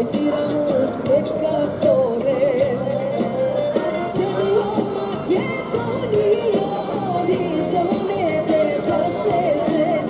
giramos spettatore. Seviyorum Makedonia'yı, izlemede taşeşe.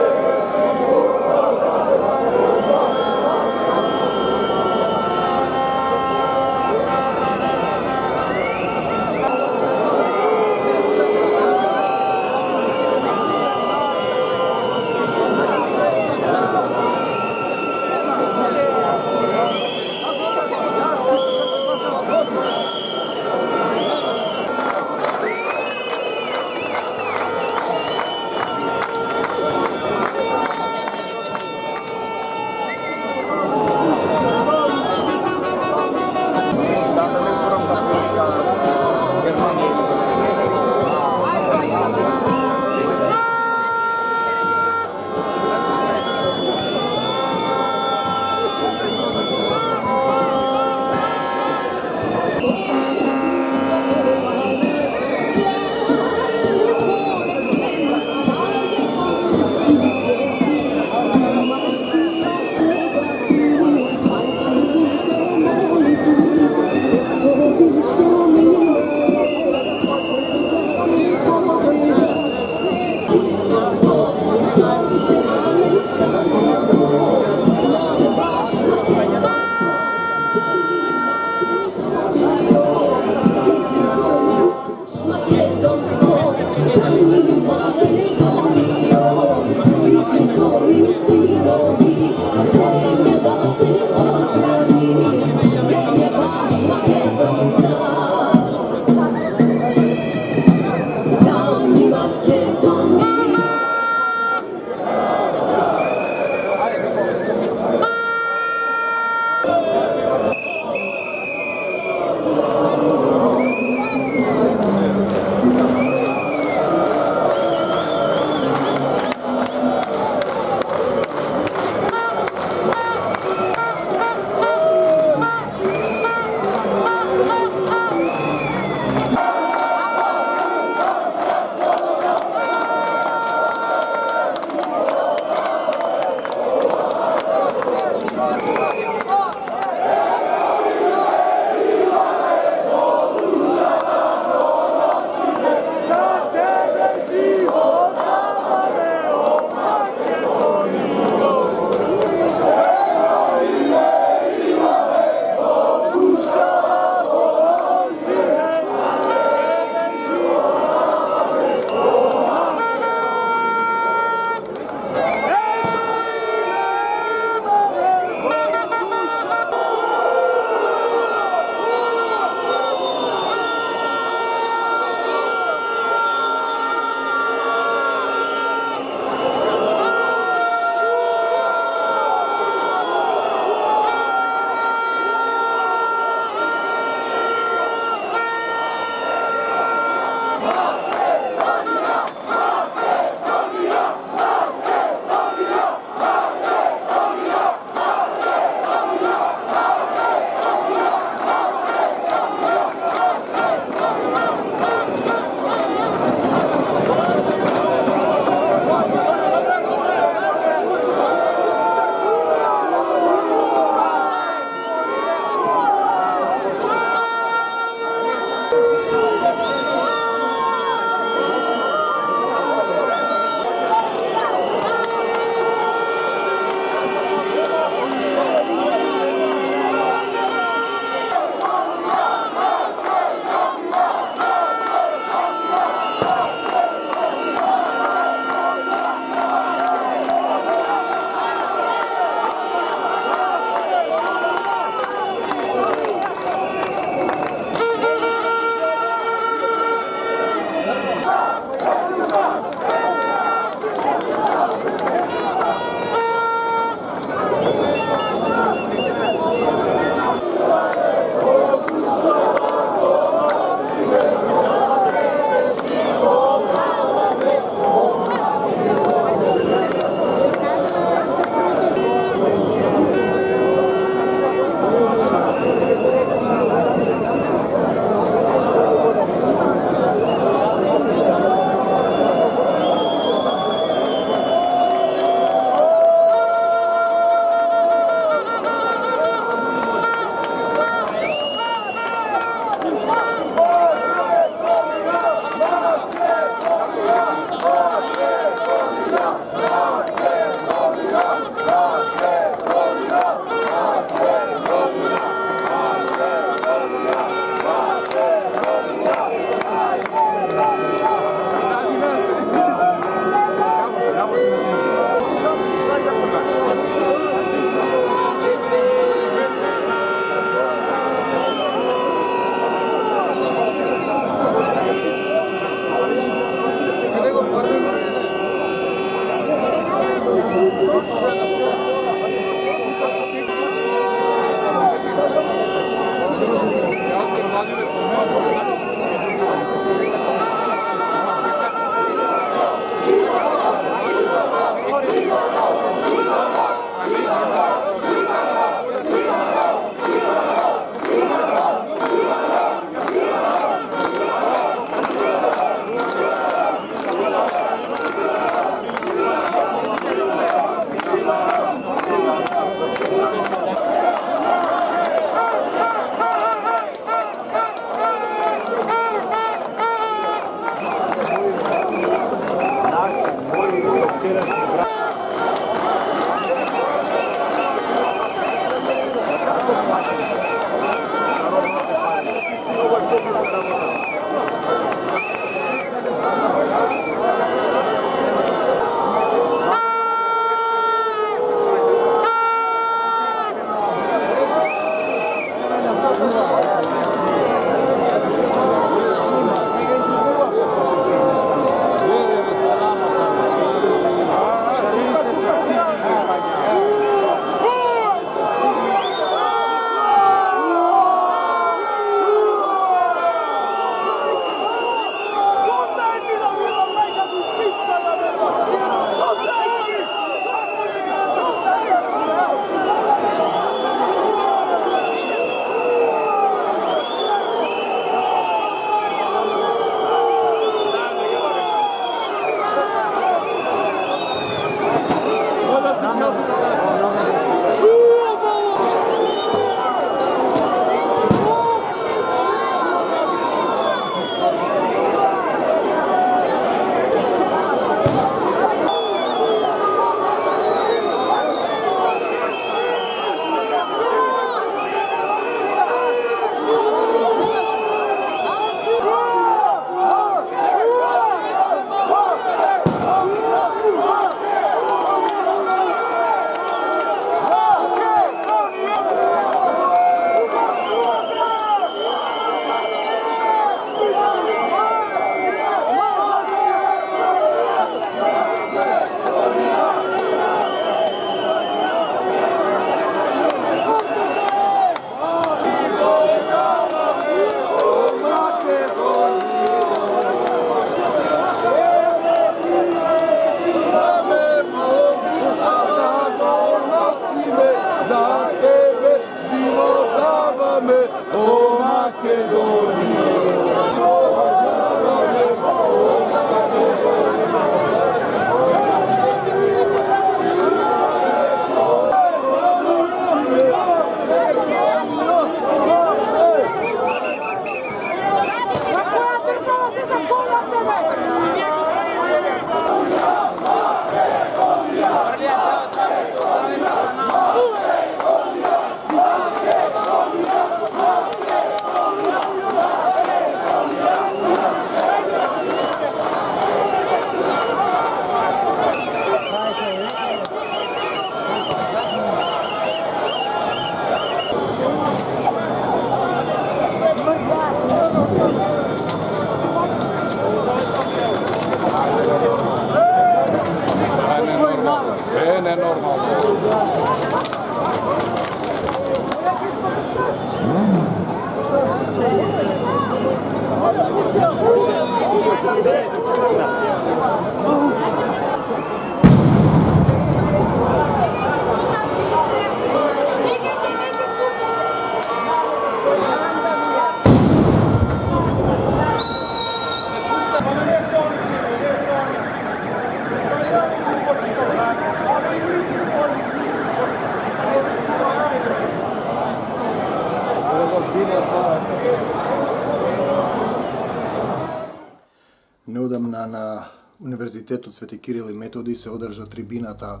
Универзитетот Свети Кирил и Методи се одржа трибината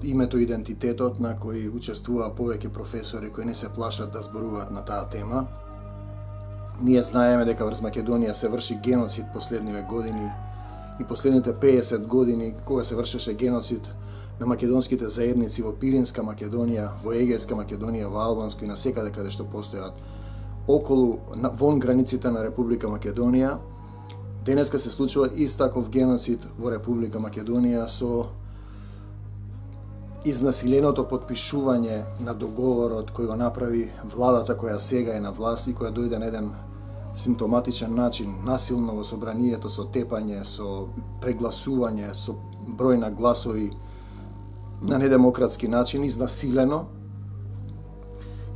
името идентитетот, на кој учествуваа повеќе професори кои не се плашат да зборуваат на таа тема. Ние знаеме дека врз Македонија се врши геноцид последниве години и последните 50 години, кога се вршеше геноцид на македонските заедници во Пиринска Македонија, во Егејска Македонија, во Албанско и на секаде каде што постојат вон границите на Република Македонија. Денеска се случува ист таков геноцид во Република Македонија со изнасиленото подпишување на договорот кој го направи владата која сега е на власт и која дојде на еден симптоматичен начин, насилно во собранието, со тепање, со прегласување, со број на гласови на недемократски начин, изнасилено.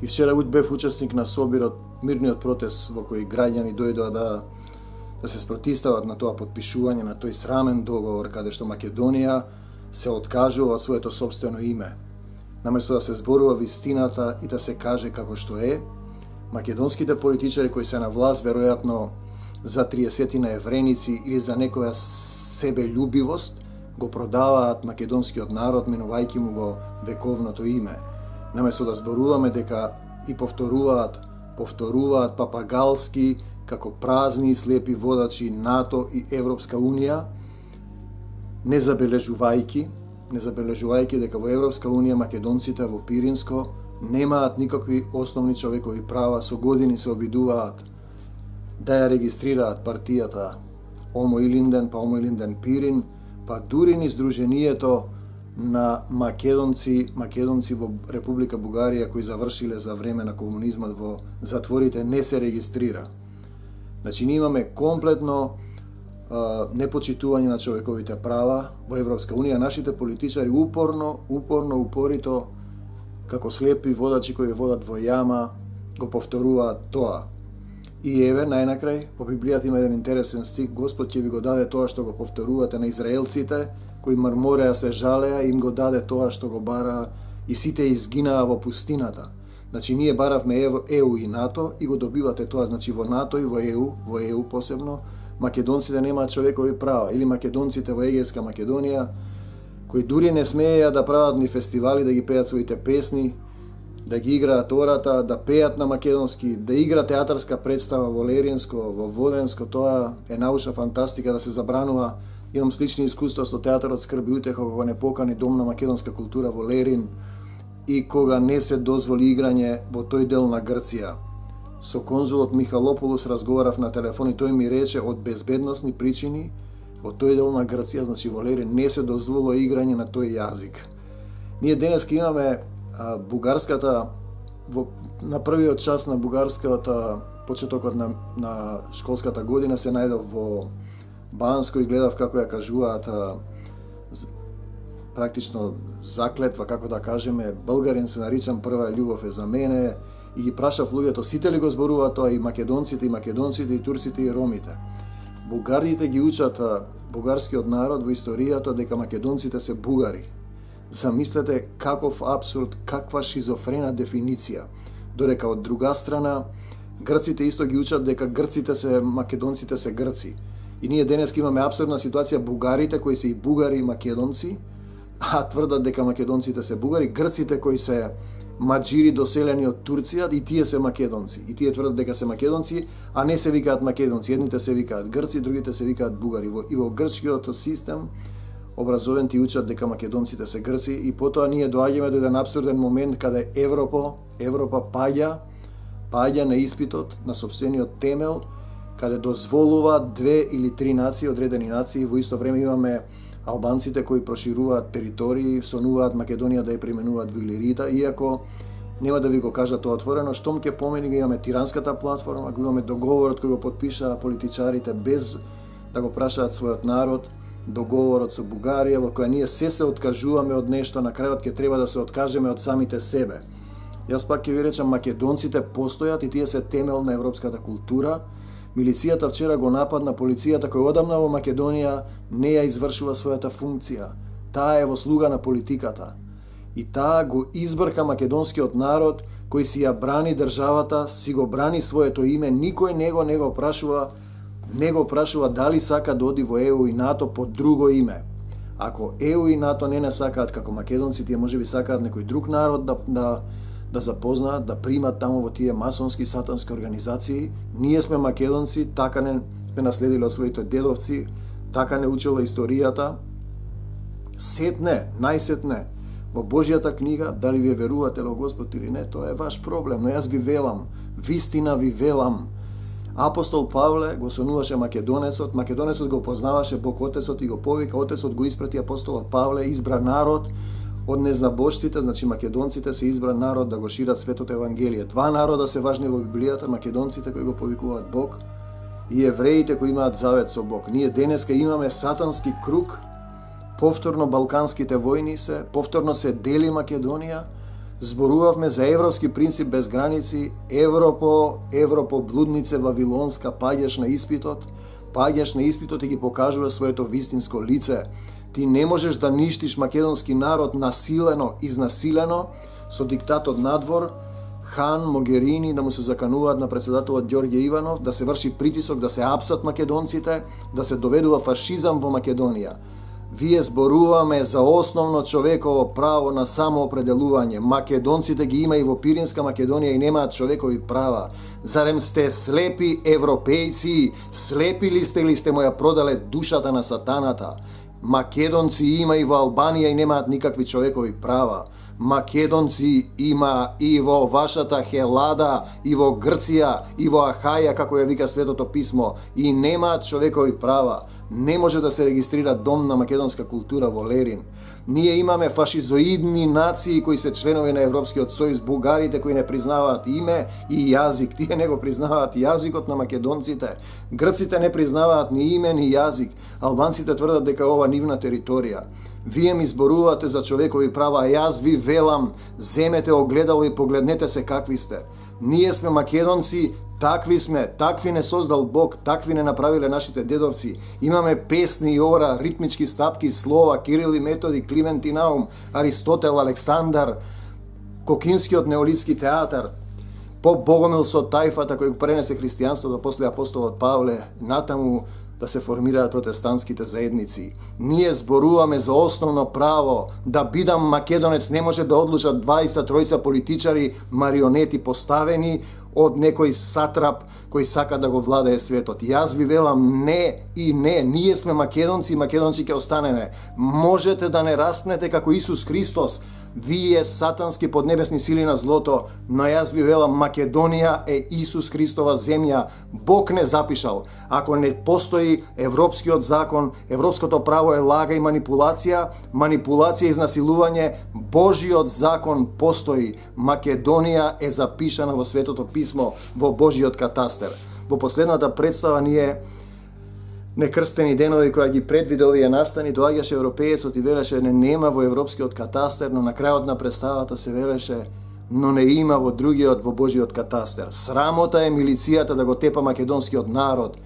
И вчера бев учесник на собирот, мирниот протест во кој граѓани дојдоа да се спротивстават на тоа подпишување на тој срамен договор каде што Македонија се откажува од своето собствено име. Наместо да се зборува вистината и да се каже како што е, македонските политичари кои се на власт веројатно за 30 евреници или за некоја себељубивост го продаваат македонскиот народ менувајќи му го вековното име. Наместо да зборуваме дека и повторуваат папагалски како празни и слепи водачи НАТО и Европска Унија, не забележувајќи дека во Европска Унија македонците во Пиринско немаат никакви основни човекови права, со години се обидуваат да ја регистрираат партијата Омо Илинден Пирин, па дури ни Сдруженијето на македонци во Република Бугарија кои завршиле за време на комунизмот во затворите не се регистрира. Значи, ние имаме комплетно непочитување на човековите права во Европска Унија. Нашите политичари упорито, како слепи водачи кои водат во јама, го повторуваат тоа. И еве, најнакрај, по Библијата има еден интересен стих: Господ ќе ви го даде тоа што го повторувате на израелците, кои мрмореа се жалеа, им го даде тоа што го бараа и сите изгинаа во пустината. Значи, ние баравме ЕУ и НАТО и го добивате тоа. Значи, во НАТО и во ЕУ посебно, македонците немаат човекови права, или македонците во Егејска Македонија, кои дури не смееја да прават ни фестивали, да ги пеат своите песни, да ги играат ората, да пеат на македонски, да игра театарска представа во Леринско, во Воденско, тоа е научна фантастика, да се забранува. Имам слични искуства со театарот Скрби утеха, кога не покани Дом на македонска култура во Лерин и кога не се дозволи играње во тој дел на Грција. Со конзулот Михалополус разговарав на телефон и тој ми рече од безбедносни причини во тој дел на Грција, значи во Лерин, не се дозволува играње на тој јазик. Ние денеска имаме бугарската, на првиот час на бугарската, почетокот на школската година се најдов во Банско и гледав како ја кажуваат практично заклетва, како да кажеме, българин се наричам, прва љубов е за мене, и ги прашав луѓето, сите ли го зборуваат тоа, и македонците, и турците, и ромите. Бугардите ги учат бугарскиот народ во историјата дека македонците се бугари. Замислете каков абсурд, каква шизофрена дефиниција. Додека од друга страна, грците исто ги учат дека македонците се грци. И ние денес имаме абсурдна ситуација, бугарите кои се и бугари и македонци, тврдат дека македонците се бугари, грците кои се маџири доселени од Турција, и тие се македонци. И тие тврдат дека се македонци, а не се викаат македонци. Едните се викаат грци, другите се викаат бугари. И во грчкиот систем образовен ти учат дека македонците се грци, и потоа ние доаѓаме до еден абсурден момент каде Европа паѓа на испитот на сопствениот темел, каде дозволува 2 или 3 нации, одредени нации. Во исто време имаме албанците кои прошируваат територии, сонуваат Македонија да ја преименуваат во Илирита, иако нема да ви го кажа тоа отворено, штом ќе помени, имаме Тиранската платформа, го имаме договорот кој го подпишаа политичарите без да го прашаат својот народ, договорот со Бугарија, во која ние се откажуваме од нешто, на крајот ќе треба да се откажеме од самите себе. Јас пак ќе ви речам, македонците постојат и тие се темел на европската култура. Милицијата вчера го нападна полицијата која одамна во Македонија не ја извршува својата функција. Таа е во слуга на политиката. И таа го избрка македонскиот народ кој си ја брани државата, си го брани своето име, никој него не го прашува Не го прашува дали сака да оди во ЕУ и НАТО под друго име. Ако ЕУ и НАТО не сакаат како македонци, тие можеби сакаат некој друг народ да запознаат, да примат таму во тие масонски сатански организации. Ние сме македонци, така не сме наследили од своите дедовци, така не учила историјата. Сетне, најсетне, во Божјата книга, дали ви верувате во Господ или не, тоа е ваш проблем, но јас ви велам, вистина ви велам. Апостол Павле го сонуваше македонецот го познаваше Бог Отецот и го повика, Отецот го испрати апостолот Павле, избра народ од незнабожците, значи македонците се избра народ да го шират светото евангелие. Два народа се важни во Библијата, македонците кои го повикуваат Бог и евреите кои имаат завет со Бог. Ние денеска имаме сатански круг, повторно балканските војни повторно се дели Македонија. Зборувавме за европски принцип без граници, Европо блуднице вавилонска, паѓаш на испитот и ги покажува своето вистинско лице. Ти не можеш да ништиш македонски народ насилено, изнасилено, со диктатот надвор, Хан, Могерини, да му се закануваат на председателот Ѓорѓе Иванов, да се врши притисок, да се апсат македонците, да се доведува фашизам во Македонија. Вие зборуваме за основно човеково право на самоопределување. Македонците ги има и во Пиринска Македонија и немаат човекови права. Зарем сте слепи европејци? Слепи ли сте или сте му ја продале душата на сатаната? Македонци има и во Албанија и немаат никакви човекови права. Македонци има и во вашата Хелада, и во Грција, и во Ахаја, како ја вика Светото писмо, и немаат човекови права. Не може да се регистрира дом на македонска култура во Лерин. Ние имаме фашизоидни нации кои се членови на Европскиот сојуз, бугарите кои не признаваат име и јазик. Тие не го признаваат јазикот на македонците. Грците не признаваат ни име ни јазик. Албанците тврдат дека ова нивна територија. Вие ми зборувате за човекови права, а јас ви велам, земете огледало и погледнете се какви сте. Ние сме македонци, такви сме, такви не создал Бог, такви не направиле нашите дедовци. Имаме песни и ора, ритмички стапки, слова, Кирил и Методи, Климент и Наум, Аристотел, Александар, Кокинскиот неолитски театар, Поп Богомил со тајфата кој го пренесе христијанството после апостолот Павле, натаму да се формираат протестантските заедници. Ние зборуваме за основно право да бидам македонец, не може да одлучат 23 политичари, марионети поставени од некој сатрап кој сака да го владее светот. Јас ви велам не и не, ние сме македонци и македонци ќе останеме. Можете да не распнете како Исус Христос, вие сатански поднебесни сили на злото, но јас ви велам Македонија е Исус Христова земја. Бог не запишал. Ако не постои европскиот закон, европското право е лага и манипулација, манипулација и изнасилување, Божиот закон постои. Македонија е запишана во Светото писмо, во Божиот катастер. Во последната представа ние некрстени денови која ги предвиде овие настани, доаѓаше европеецот и велеше нема во европскиот катастер, но на крајот на представата се велеше но не има во другиот, во Божиот катастер. Срамота е милицијата да го тепа македонскиот народ.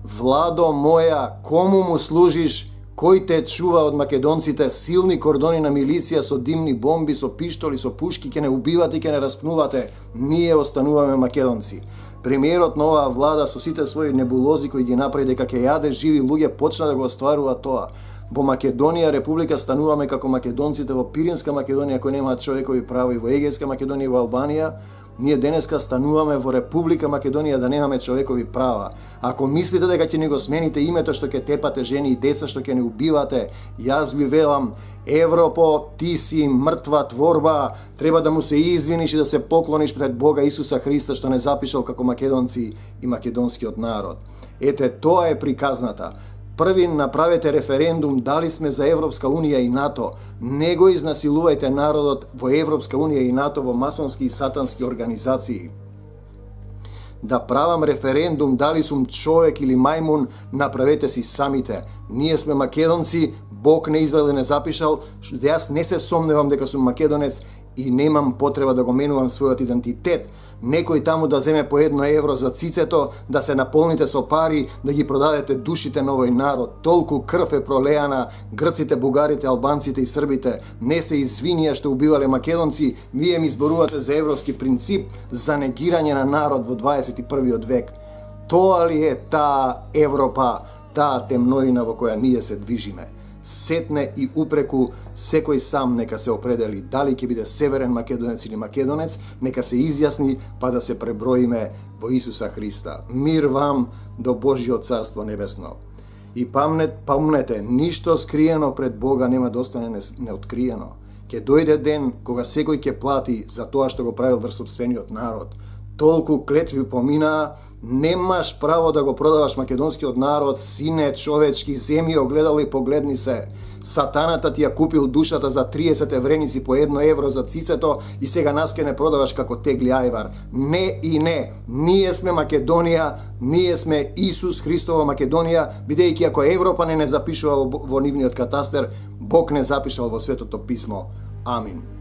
Владо моја, кому му служиш? Кој те чува од македонците? Силни кордони на милиција со димни бомби, со пиштоли, со пушки, ќе не убивате и ќе не распнувате. Ние остануваме македонци. Премиерот на оваа влада со сите своји небулози кои ги направи дека ќе јаде живи луѓе почна да го остварува тоа. Во Македонија Република стануваме како македонците во Пиринска Македонија кои немаат човекови права и во Егејска Македонија и во Албанија. Ние денеска стануваме во Република Македонија да немаме човекови права. Ако мислите дека ќе ни го смените името што ќе тепате жени и деца, што ќе ни убивате, јас ви велам, Европо, ти си мртва творба, треба да му се извиниш и да се поклониш пред Бога Исуса Христа што не запишал како македонци и македонскиот народ. Ете, тоа е приказната. Први направете референдум дали сме за Европска Унија и НАТО. Не го изнасилувајте народот во Европска Унија и НАТО во масонски и сатански организации. Да правам референдум дали сум човек или мајмун, направете си самите. Ние сме македонци, Бог не избрал и не запишал, јас не се сомневам дека сум македонец и немам потреба да го менувам својот идентитет. Некој таму да земе по 1 евро за цицето, да се наполните со пари, да ги продадете душите на овој народ. Толку крв е пролеана, грците, бугарите, албанците и србите не се извинија што убивале македонци. Вие ми зборувате за европски принцип, за негирање на народ во 21. век. Тоа ли е таа Европа, таа темноина во која ние се движиме? Сетне и упреку секој сам нека се определи дали ќе биде северен македонец или македонец, нека се изјасни па да се преброиме во Исуса Христа. Мир вам до Божјо царство небесно. И памнете, ништо скриено пред Бога нема да остане неоткриено. Ќе дојде ден кога секој ќе плати за тоа што го правил врз сопствениот народ. Толку клетви поминаа, немаш право да го продаваш македонскиот народ, сине човечки, земји огледали погледни се. Сатаната ти ја купил душата за 30 евреници по 1 евро за цицето и сега нас ке не продаваш како тегли ајвар. Не и не, ние сме Македонија, ние сме Исус Христова Македонија, бидејќи ако Европа не запишува во нивниот катастер, Бог не запишал во Светото писмо. Амин.